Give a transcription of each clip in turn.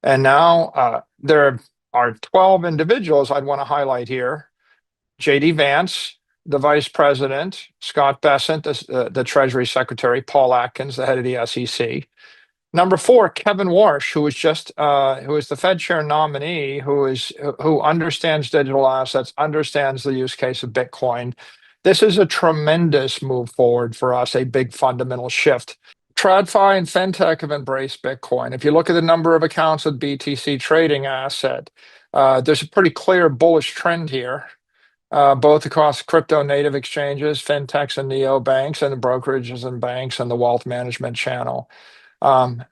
And now there are 12 individuals I'd want to highlight here. JD Vance, the vice president, Scott Bessent, the Treasury Secretary, Paul Atkins, the head of the SEC. Number four, Kevin Warsh, who is the Fed chair nominee, who understands digital assets, understands the use case of Bitcoin. This is a tremendous move forward for us, a big fundamental shift. TradFi and FinTech have embraced Bitcoin. If you look at the number of accounts with BTC trading asset, there's a pretty clear bullish trend here, both across crypto native exchanges, fintechs and neobanks, and the brokerages and banks and the wealth management channel.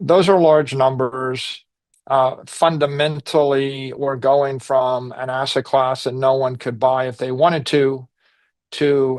Those are large numbers. Fundamentally, we're going from an asset class that no one could buy if they wanted to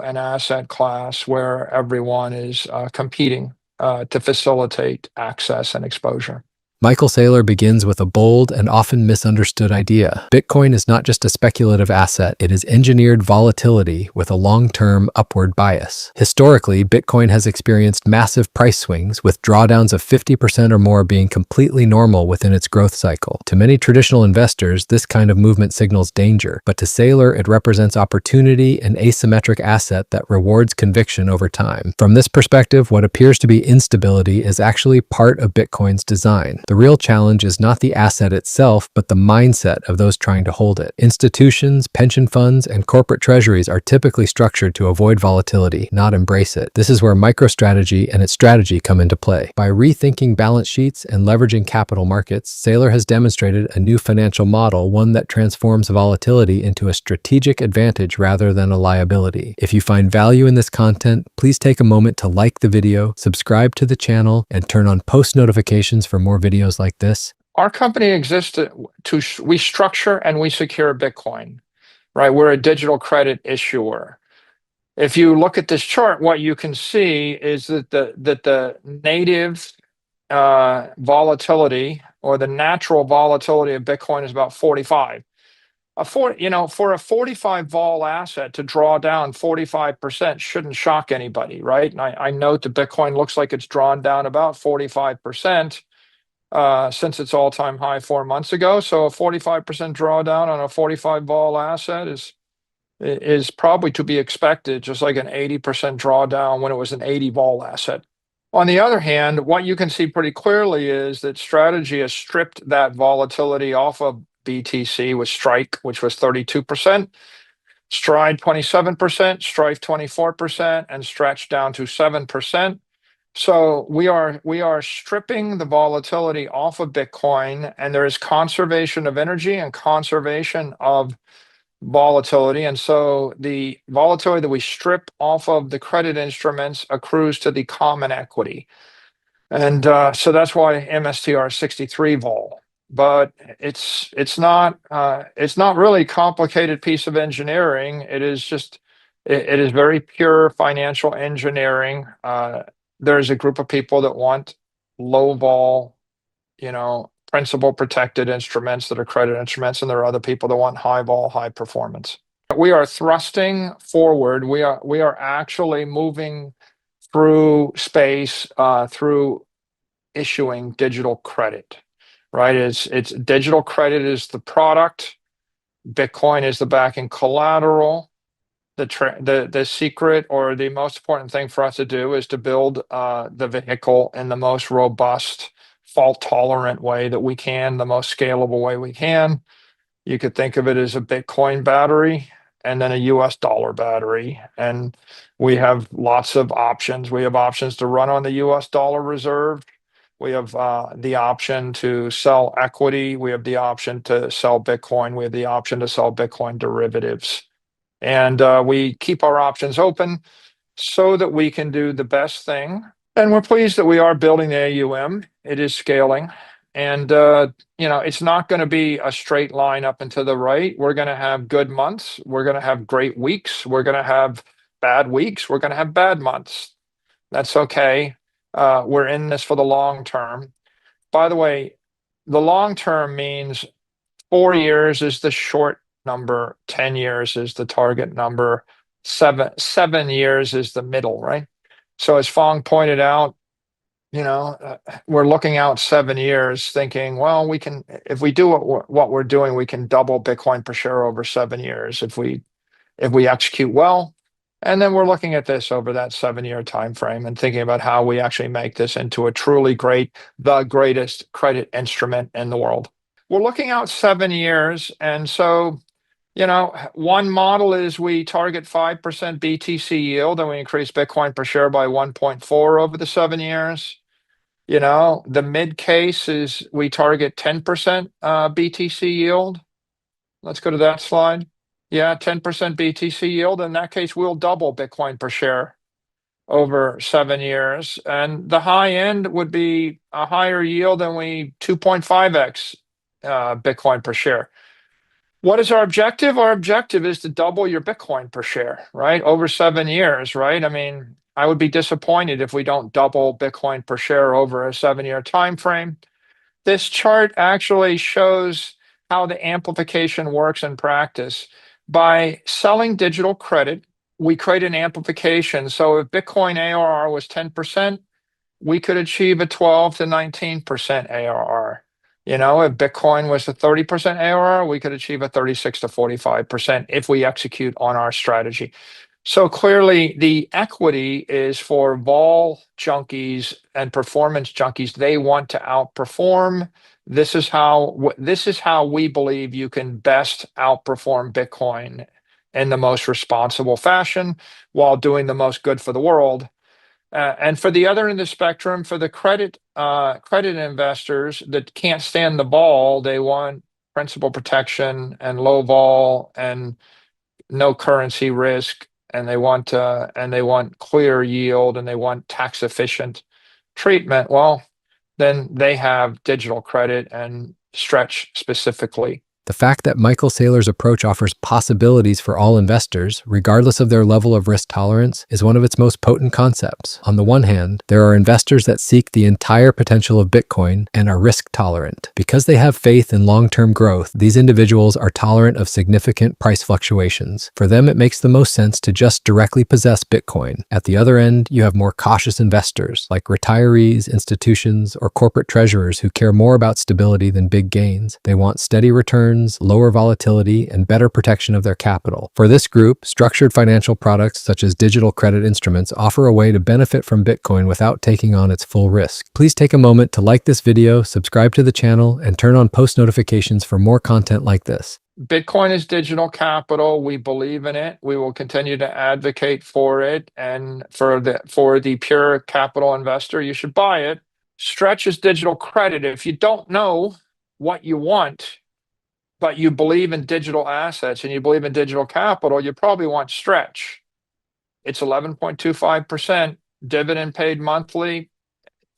an asset class where everyone is competing to facilitate access and exposure. Michael Saylor begins with a bold and often misunderstood idea. Bitcoin is not just a speculative asset, it is engineered volatility with a long-term upward bias. Historically, Bitcoin has experienced massive price swings, with drawdowns of 50% or more being completely normal within its growth cycle. To many traditional investors, this kind of movement signals danger, but to Saylor, it represents opportunity, an asymmetric asset that rewards conviction over time. From this perspective, what appears to be instability is actually part of Bitcoin's design. The real challenge is not the asset itself, but the mindset of those trying to hold it. Institutions, pension funds, and corporate treasuries are typically structured to avoid volatility, not embrace it. This is where MicroStrategy and its strategy come into play. By rethinking balance sheets and leveraging capital markets, Saylor has demonstrated a new financial model, one that transforms volatility into a strategic advantage rather than a liability. If you find value in this content, please take a moment to like the video, subscribe to the channel, and turn on post notifications for more videos like this. Our company exists we structure and we secure Bitcoin, right? We're a digital credit issuer. If you look at this chart, what you can see is that the native volatility, or the natural volatility of Bitcoin, is about 45. For a 45 vol asset to draw down 45% shouldn't shock anybody, right? And I note that Bitcoin looks like it's drawn down about 45% since its all-time high 4 months ago. So a 45% drawdown on a 45 vol asset is probably to be expected, just like an 80% drawdown when it was an 80 vol asset. On the other hand, what you can see pretty clearly is that strategy has stripped that volatility off of BTC with Strike, which was 32%, Stride 27%, Strife 24%, and Stretch down to 7%. So we are stripping the volatility off of Bitcoin, and there is conservation of energy and conservation of volatility. And so the volatility that we strip off of the credit instruments accrues to the common equity. And so that's why MSTR is 63 vol. But it's not really a complicated piece of engineering. It is very pure financial engineering. There's a group of people that want low vol, principal protected instruments that are credit instruments, and there are other people that want high vol, high performance. We are thrusting forward. We are actually moving through space through issuing digital credit, right? It's digital credit is the product. Bitcoin is the backing collateral. The secret, or the most important thing for us to do, is to build the vehicle in the most robust, fault tolerant way that we can, the most scalable way we can. You could think of it as a Bitcoin battery and then a US dollar battery. And we have lots of options. We have options to run on the US dollar reserve. We have the option to sell equity. We have the option to sell Bitcoin. We have the option to sell Bitcoin derivatives. And we keep our options open so that we can do the best thing. And we're pleased that we are building the AUM. It is scaling. And, it's not going to be a straight line up and to the right. We're going to have good months. We're going to have great weeks. We're going to have bad weeks. We're going to have bad months. That's okay. We're in this for the long term. By the way, the long term means 4 years is the short number, 10 years is the target number, 7 years is the middle, right? So as Fong pointed out, we're looking out 7 years thinking, well, we can, if we do what we're doing, we can double Bitcoin per share over 7 years if we execute well. And then we're looking at this over that 7 year time frame and thinking about how we actually make this into a truly the greatest credit instrument in the world. We're looking out 7 years, and so one model is we target 5% BTC yield and we increase Bitcoin per share by 1.4 over the 7 years. The mid case is we target 10% BTC yield. Let's go to that slide. Yeah, 10% BTC yield. In that case, we'll double Bitcoin per share over 7 years. And the high end would be a higher yield than 2.5x Bitcoin per share. What is our objective? Our objective is to double your Bitcoin per share, right? Over 7 years, right? I mean, I would be disappointed if we don't double Bitcoin per share over a 7 year time frame. This chart actually shows how the amplification works in practice. By selling digital credit, we create an amplification. So if Bitcoin ARR was 10%, we could achieve a 12 to 19% ARR. If Bitcoin was a 30% ARR, we could achieve a 36 to 45% if we execute on our strategy. So clearly, the equity is for vol junkies and performance junkies. They want to outperform. This is how we believe you can best outperform Bitcoin in the most responsible fashion while doing the most good for the world. And for the other end of the spectrum, for the credit investors that can't stand the vol, they want principal protection and low vol and no currency risk, and they want clear yield and they want tax efficient treatment. Well, then they have digital credit and Stretch specifically. The fact that Michael Saylor's approach offers possibilities for all investors, regardless of their level of risk tolerance, is one of its most potent concepts. On the one hand, there are investors that seek the entire potential of Bitcoin and are risk tolerant. Because they have faith in long-term growth, these individuals are tolerant of significant price fluctuations. For them, it makes the most sense to just directly possess Bitcoin. At the other end, you have more cautious investors, like retirees, institutions, or corporate treasurers who care more about stability than big gains. They want steady returns, lower volatility, and better protection of their capital. For this group, structured financial products such as digital credit instruments offer a way to benefit from Bitcoin without taking on its full risk. Please take a moment to like this video, subscribe to the channel, and turn on post notifications for more content like this. Bitcoin is digital capital. We believe in it. We will continue to advocate for it. And for the pure capital investor, you should buy it. Stretch is digital credit. If you don't know what you want, but you believe in digital assets and you believe in digital capital, you probably want Stretch. It's 11.25%, dividend paid monthly,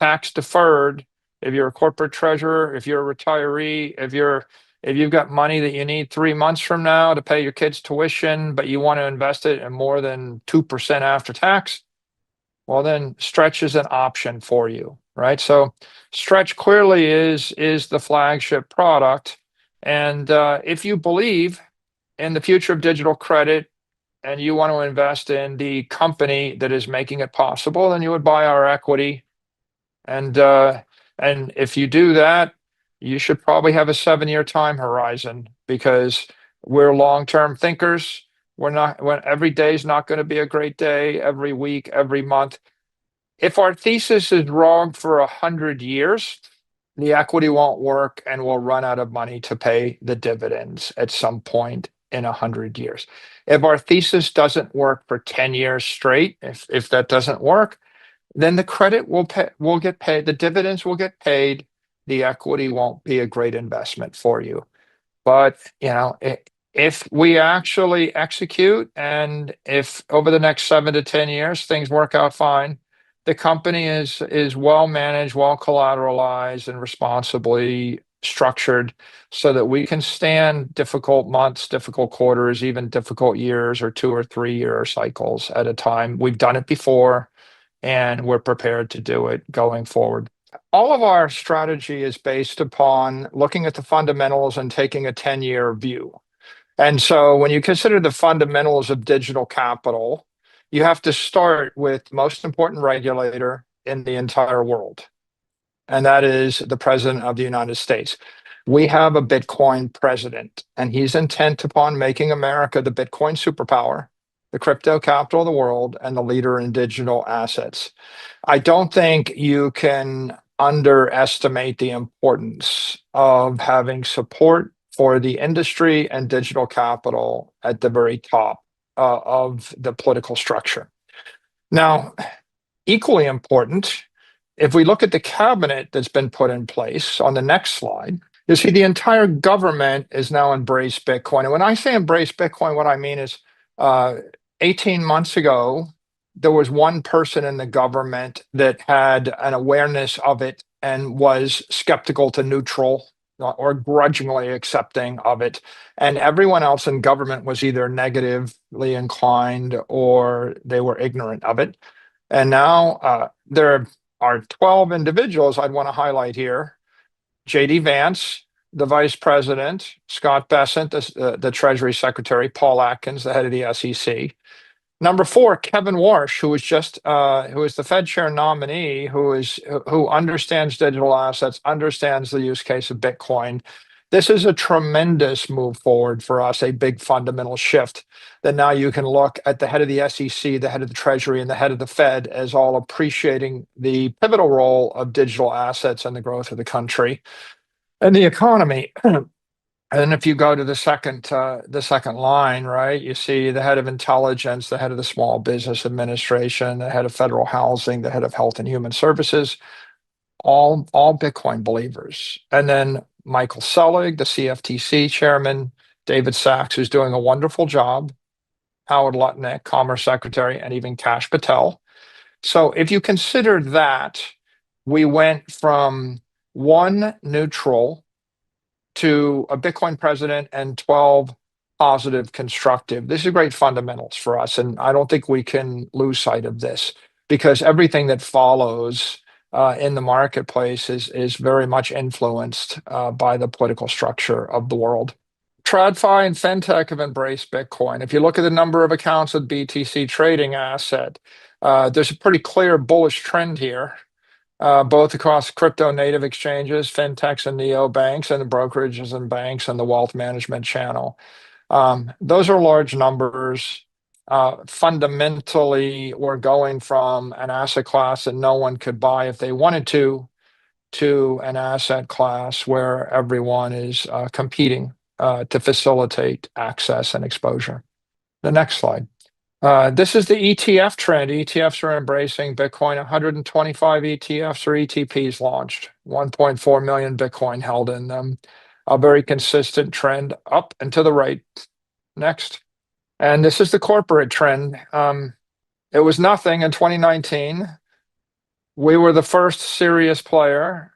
tax deferred. If you're a corporate treasurer, if you're a retiree, if you've got money that you need 3 months from now to pay your kids' tuition, but you want to invest it in more than 2% after tax, well, then Stretch is an option for you, right? So Stretch clearly is the flagship product. And if you believe in the future of digital credit and you want to invest in the company that is making it possible, then you would buy our equity. And if you do that, you should probably have a 7 year time horizon because we're long-term thinkers. Every day is not going to be a great day, every week, every month. If our thesis is wrong for 100 years, the equity won't work and we'll run out of money to pay the dividends at some point in 100 years. If our thesis doesn't work for 10 years straight, if that doesn't work, then the credit will get paid, the dividends will get paid, the equity won't be a great investment for you. But if we actually execute and if over the next 7 to 10 years things work out fine, the company is well managed, well collateralized, and responsibly structured so that we can stand difficult months, difficult quarters, even difficult years or 2 or 3 year cycles at a time. We've done it before and we're prepared to do it going forward. All of our strategy is based upon looking at the fundamentals and taking a 10-year view. And so when you consider the fundamentals of digital capital, you have to start with most important regulator. in the entire world, and that is the President of the United States. We have a Bitcoin president, and he's intent upon making America the Bitcoin superpower, the crypto capital of the world, and the leader in digital assets. I don't think you can underestimate the importance of having support for the industry and digital capital at the very top of the political structure. Now, equally important, if we look at the cabinet that's been put in place on the next slide, you see the entire government is now embraced Bitcoin. And when I say embrace Bitcoin, what I mean is 18 months ago, there was one person in the government that had an awareness of it and was skeptical to neutral or grudgingly accepting of it. And everyone else in government was either negatively inclined or they were ignorant of it. And now there are 12 individuals I'd want to highlight here. J.D. Vance, the vice president, Scott Bessent, the Treasury Secretary, Paul Atkins, the head of the SEC. Number 4, Kevin Warsh, who is the Fed chair nominee, who understands digital assets, understands the use case of Bitcoin. This is a tremendous move forward for us, a big fundamental shift that now you can look at the head of the SEC, the head of the Treasury, and the head of the Fed as all appreciating the pivotal role of digital assets and the growth of the country and the economy. And if you go to the second line, right, you see the head of intelligence, the head of the Small Business Administration, the head of federal housing, the head of health and human services, all Bitcoin believers. And then Michael Selig, the CFTC chairman, David Sachs, who's doing a wonderful job, Howard Lutnick, Commerce Secretary, and even Kash Patel. So if you consider that, we went from one neutral to a Bitcoin president and 12 positive constructive. This is great fundamentals for us. And I don't think we can lose sight of this because everything that follows in the marketplace is very much influenced by the political structure of the world. TradFi and FinTech have embraced Bitcoin. If you look at the number of accounts with BTC trading asset, there's a pretty clear bullish trend here. Both across crypto native exchanges, fintechs and neobanks, and the brokerages and banks and the wealth management channel. Those are large numbers. Fundamentally, we're going from an asset class that no one could buy if they wanted to an asset class where everyone is competing to facilitate access and exposure. The next slide. This is the ETF trend. ETFs are embracing Bitcoin. 125 ETFs or ETPs launched, 1.4 million Bitcoin held in them. A very consistent trend up and to the right. Next. And this is the corporate trend. It was nothing in 2019. We were the first serious player.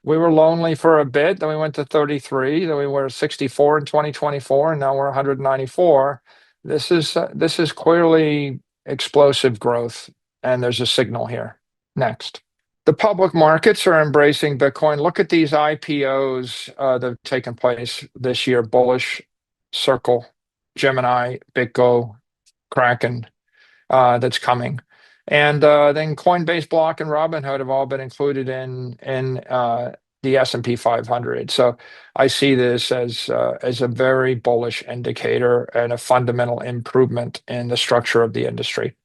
We were lonely for a bit. Then we went to 33. Then we were 64 in 2024. And now we're 194. This is clearly explosive growth, and there's a signal here. Next. The public markets are embracing Bitcoin. Look at these IPOs that have taken place this year. Bullish, Circle, Gemini, BitGo, Kraken, that's coming. And then Coinbase, Block, and Robinhood have all been included in the S&P 500. So I see this as a very bullish indicator and a fundamental improvement in the structure of the industry.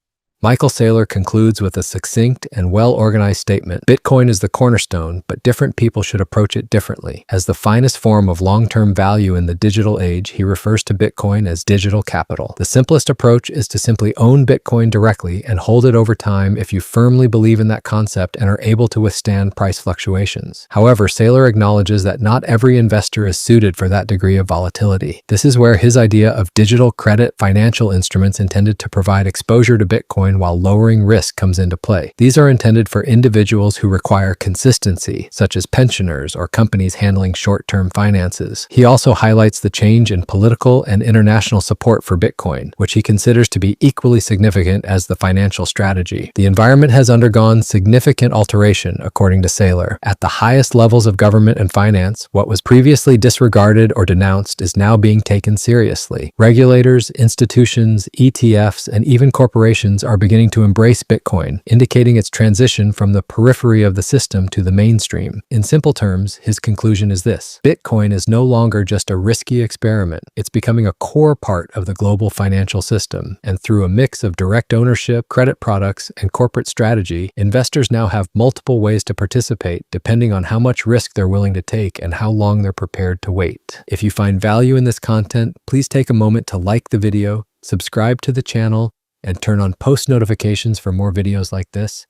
Michael Saylor concludes with a succinct and well-organized statement. Bitcoin is the cornerstone, but different people should approach it differently. As the finest form of long-term value in the digital age, he refers to Bitcoin as digital capital. The simplest approach is to simply own Bitcoin directly and hold it over time if you firmly believe in that concept and are able to withstand price fluctuations. However, Saylor acknowledges that not every investor is suited for that degree of volatility. This is where his idea of digital credit financial instruments intended to provide exposure to Bitcoin while lowering risk comes into play. These are intended for individuals who require consistency, such as pensioners or companies handling short-term finances. He also highlights the change in political and international support for Bitcoin, which he considers to be equally significant as the financial strategy. The environment has undergone significant alteration, according to Saylor. At the highest levels of government and finance, what was previously disregarded or denounced is now being taken seriously. Regulators, institutions, ETFs, and even corporations are beginning to embrace Bitcoin, indicating its transition from the periphery of the system to the mainstream. In simple terms, his conclusion is this: Bitcoin is no longer just a risky experiment. It's becoming a core part of the global financial system. And through a mix of direct ownership, credit products, and corporate strategy, investors now have multiple ways to participate depending on how much risk they're willing to take and how long they're prepared to wait. If you find value in this content, please take a moment to like the video, subscribe to the channel, and turn on post notifications for more videos like this.